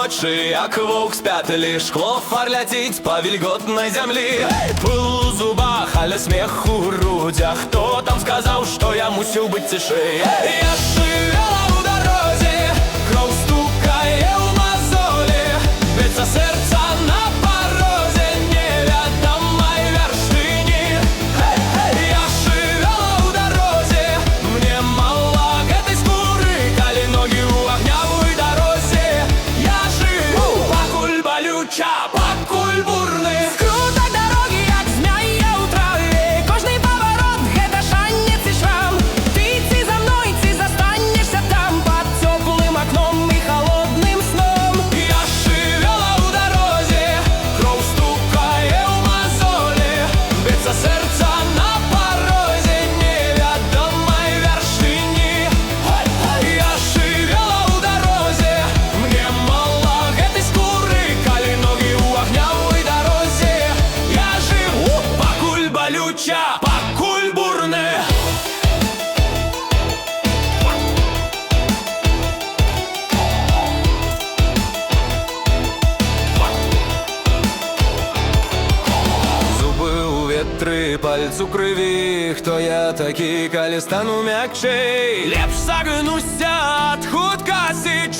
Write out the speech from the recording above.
вочы, як воўк з пятылі, шкло фар ляціць па вільготнай зямлі. Пыл у зубах, але смех у грудзях. Хто там сказаў, што я мусіў быць цішэй? Я жывела ў дарозе, кроў стукае ў мазолі, б'ецца сэрца на парозе невядомай вяршыні. Я жывела ў дарозе, мне мала гэтай скуры, калі ногі ў агнявой дарозе. Я жыву пакуль балюча, пакуль бурны. Скрутай дороги, як змяя ў траве, кожны паварот гэта шанец і шрам. Ты ці за мной, ці застанешся там пад цёплым акном і халодным сном. Я жывела ў дарозе, кроў стукае ў мазолі, б'ецца сэрца на парозе невядомай вяршыні. Я жывела ў дарозе, мне мала гэтай скуры, калі ногі ў агнявой дарозе. Я жыву пакуль балюча, пакуль бурны. Зубы ў ветры, пальцы ў крыві. Хто я такі, калі стану мякчэй? Лепш загнуся ад хуткасці.